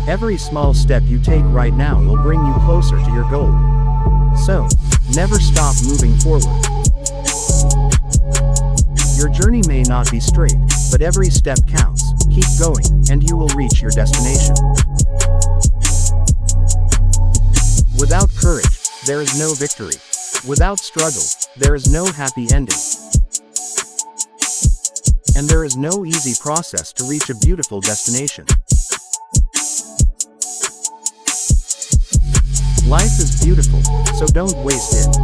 Every small step you take right now will bring you closer to your goal. So, never stop moving forward. Your journey may not be straight, but every step counts. Keep going, and you will reach your destination. Without courage, there is no victory. Without struggle, there is no happy ending. And there is no easy process to reach a beautiful destination. Life is beautiful, so don't waste it.